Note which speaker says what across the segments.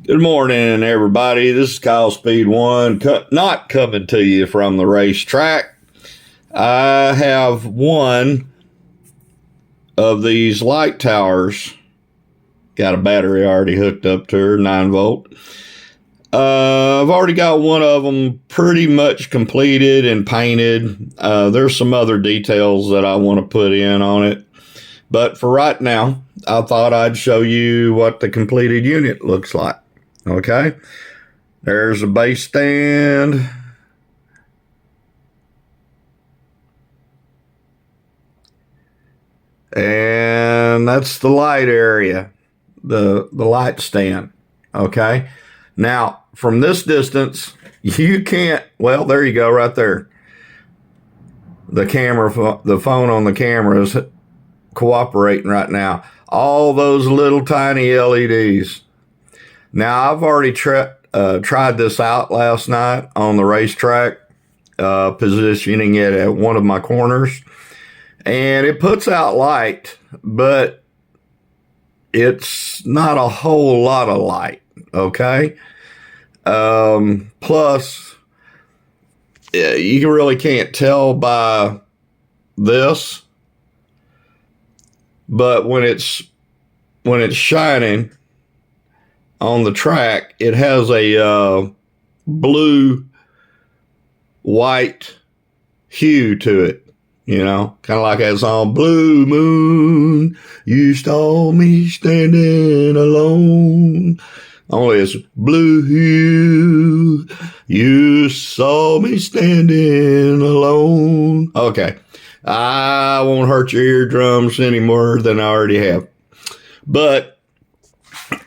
Speaker 1: Good morning, everybody. This is Kyle Speed One, not coming to you from the racetrack. I have one of these light towers. Got a battery already hooked up to her, 9-volt. I've already got one of them pretty much completed and painted. There's some other details that I want to put in on it. But for right now, I thought I'd show you what the completed unit looks like. Okay, there's a base stand. And that's the light area, the light stand. Okay, now from this distance, you can't, well, there you go, right there. The camera, the phone on the camera is cooperating right now. All those little tiny LEDs. Now, I've already tried this out last night on the racetrack, positioning it at one of my corners. And it puts out light, but it's not a whole lot of light, okay? Plus, you really can't tell by this, but when it's shining on the track, it has a blue white hue to it, you know, kind of like that song, Blue Moon, you saw me standing alone. Only it's blue hue, you saw me standing alone. Okay, I won't hurt your eardrums any more than I already have. But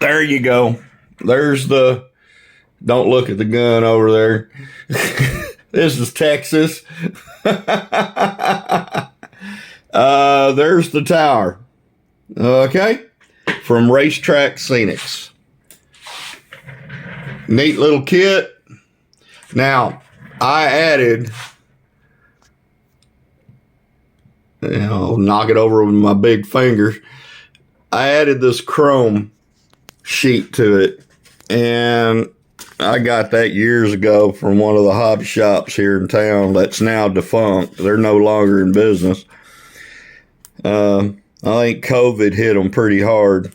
Speaker 1: there you go. There's the, don't look at the gun over there. This is Texas. There's the tower. Okay. From Race Track Scenics. Neat little kit. Now, I added, I'll knock it over with my big fingers. I added this chrome sheet to it, and I got that years ago from one of the hobby shops here in town that's now defunct. They're no longer in business. I think COVID hit them pretty hard,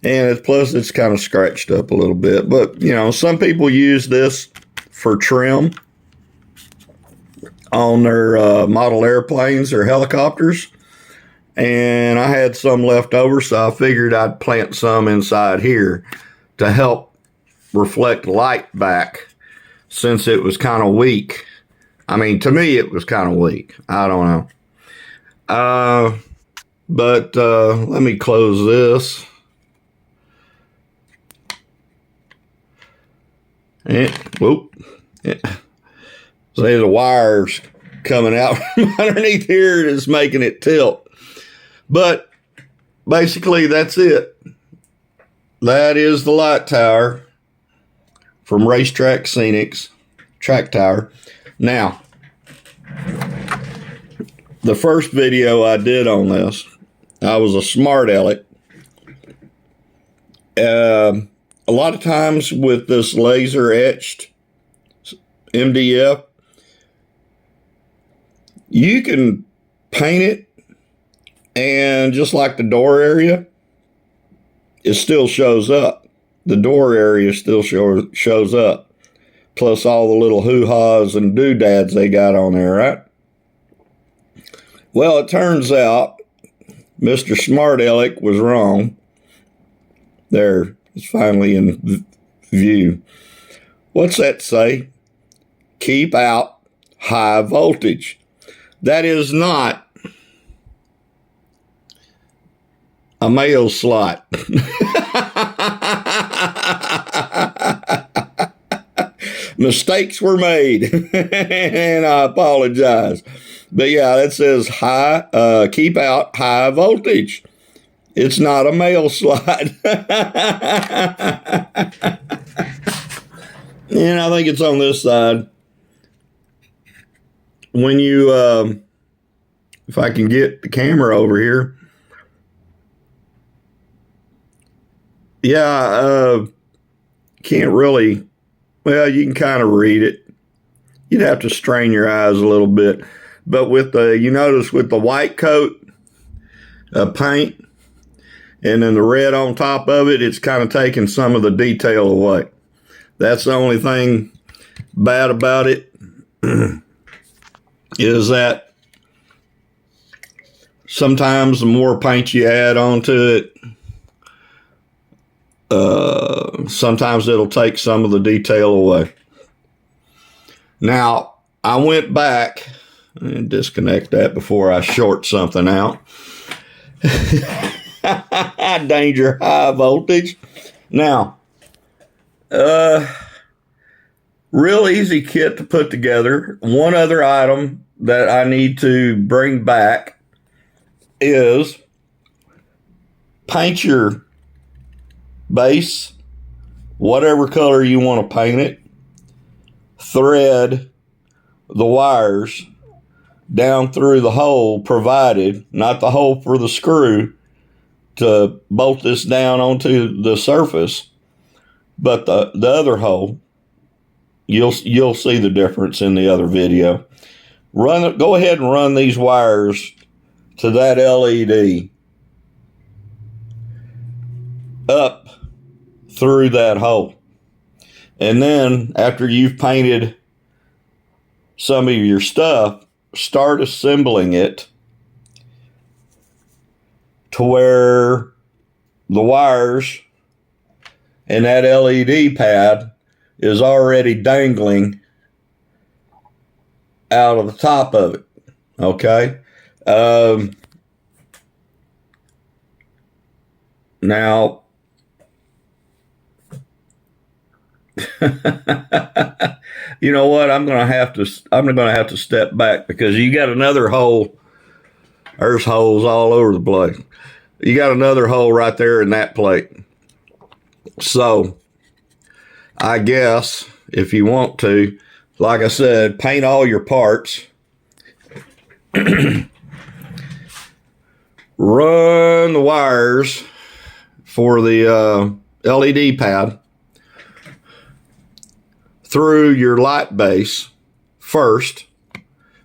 Speaker 1: and plus it's kind of scratched up a little bit. But you know, some people use this for trim on their model airplanes or helicopters. And I had some left over, so I figured I'd plant some inside here to help reflect light back, since it was kind of weak. I mean, to me, it was kind of weak. I don't know. But let me close this. And, whoop. Yeah. See, the wires coming out from underneath here is making it tilt. But basically, that's it. That is the light tower from Race Track Scenics, track tower. Now, the first video I did on this, I was a smart aleck. A lot of times with this laser etched MDF, you can paint it, and just like the door area, it still shows up. The door area still shows up. Plus all the little hoo-has and doodads they got on there, right? Well, it turns out Mr. Smart Aleck was wrong. There, it's finally in view. What's that say? Keep out high voltage. That is not a mail slot. Mistakes were made, and I apologize. But yeah, that says keep out high voltage. It's not a mail slot. And I think it's on this side. When you, if I can get the camera over here. Yeah, can't really, well, you can kind of read it. You'd have to strain your eyes a little bit. But with you notice with the white coat paint and then the red on top of it, it's kind of taking some of the detail away. That's the only thing bad about it is that sometimes the more paint you add onto it, sometimes it'll take some of the detail away. Now, I went back and disconnect that before I short something out. Danger, high voltage. Now, real easy kit to put together. One other item that I need to bring back is paint your base, whatever color you want to paint it. Thread the wires down through the hole provided, not the hole for the screw to bolt this down onto the surface, but the other hole. You'll see the difference in the other video. Go ahead and run these wires to that LED up through that hole. And then after you've painted some of your stuff, start assembling it to where the wires and that LED pad is already dangling out of the top of it. Okay. Now, you know what? I'm gonna have to step back because you got another hole. There's holes all over the place. You got another hole right there in that plate. So, I guess if you want to, like I said, paint all your parts. Run the wires for the LED pad through your light base first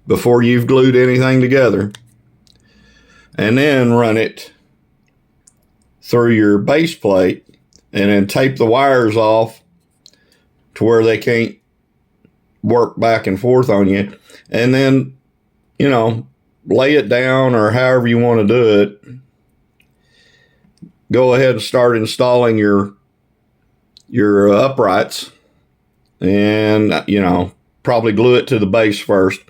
Speaker 1: before you've glued anything together, and then run it through your base plate and then tape the wires off to where they can't work back and forth on you, and then, you know, lay it down or however you want to do it. Go ahead and start installing your uprights, and, you know, probably glue it to the base first,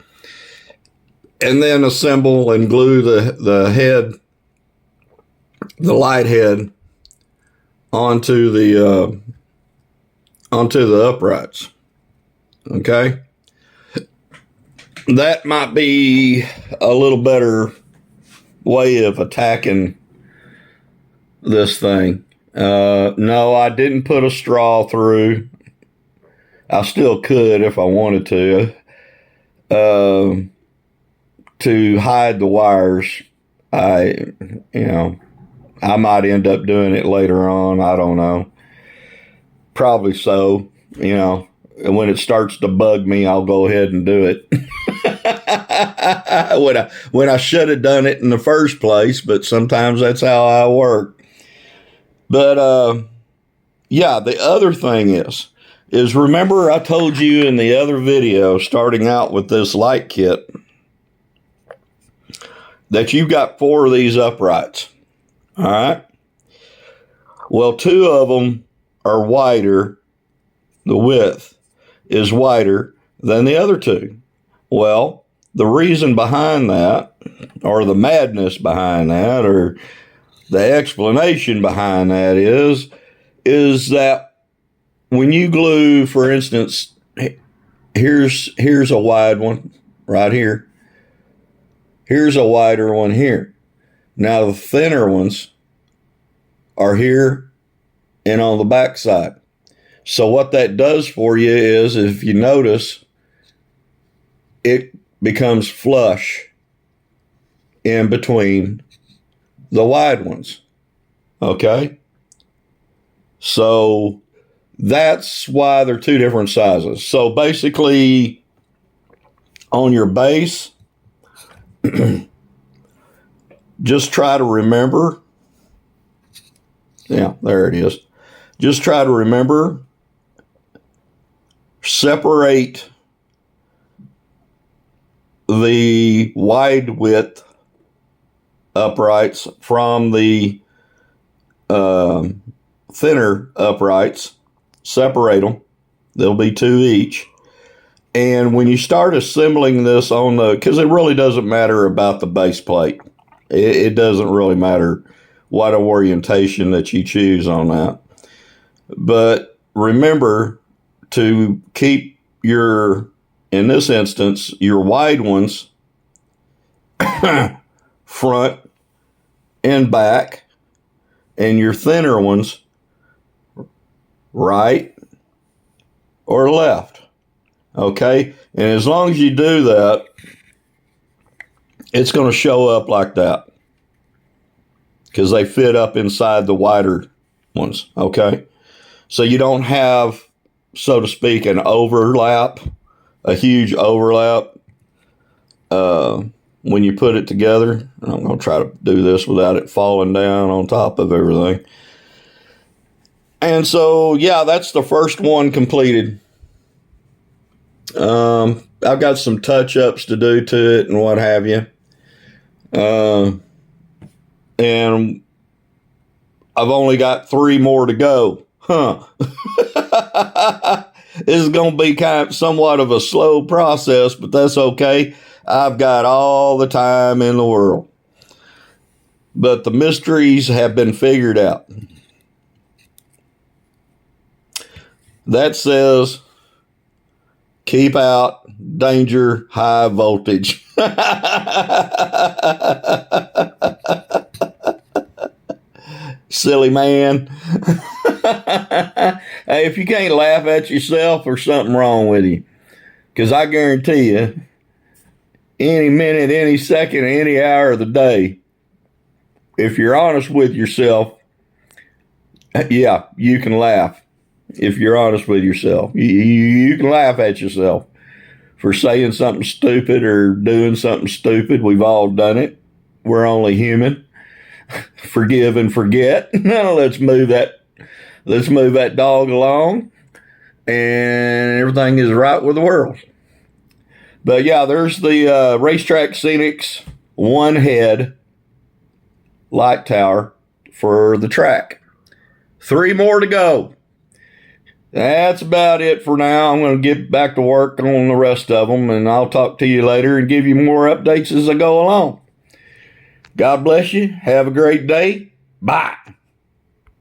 Speaker 1: and then assemble and glue the head, the light head, onto the uprights. Okay, that might be a little better way of attacking this thing. No, I didn't put a straw through. I still could if I wanted to hide the wires. I might end up doing it later on. I don't know. Probably so. You know, when it starts to bug me, I'll go ahead and do it. when I should have done it in the first place, but sometimes that's how I work. But yeah, the other thing is remember I told you in the other video, starting out with this light kit, that you've got 4 of these uprights. All right. Well, 2 of them are wider. The width is wider than the other 2. Well, the reason behind that, or the madness behind that, or the explanation behind that is that when you glue, for instance, here's a wide one right here. Here's a wider one here. Now the thinner ones are here and on the back side. So what that does for you is, if you notice, it becomes flush in between the wide ones. Okay? So That's why they're two different sizes. So basically, on your base, just try to remember. Yeah, there it is. Just try to remember, separate the wide width uprights from the thinner uprights. Separate them. There'll be two each. And when you start assembling this on the, because it really doesn't matter about the base plate. It doesn't really matter what orientation that you choose on that. But remember to keep your, in this instance, your wide ones front and back, and your thinner ones right or left. Okay? And as long as you do that, it's going to show up like that because they fit up inside the wider ones. Okay? So you don't have, so to speak, an overlap, a huge overlap when you put it together. I'm going to try to do this without it falling down on top of everything. And so, yeah, that's the first one completed. I've got some touch-ups to do to it and what have you. And I've only got 3 more to go. Huh. This is going to be kind of somewhat of a slow process, but that's okay. I've got all the time in the world. But the mysteries have been figured out. That says, keep out, danger, high voltage. Silly man. Hey, if you can't laugh at yourself, there's something wrong with you. Because I guarantee you, any minute, any second, any hour of the day, if you're honest with yourself, yeah, you can laugh. If you're honest with yourself, you can laugh at yourself for saying something stupid or doing something stupid. We've all done it. We're only human. Forgive and forget. Now let's move that dog along, and everything is right with the world. But yeah, there's the Race Track Scenics one head light tower for the track. 3 more to go. That's about it for now. I'm going to get back to work on the rest of them, and I'll talk to you later and give you more updates as I go along. God bless you. Have a great day. Bye.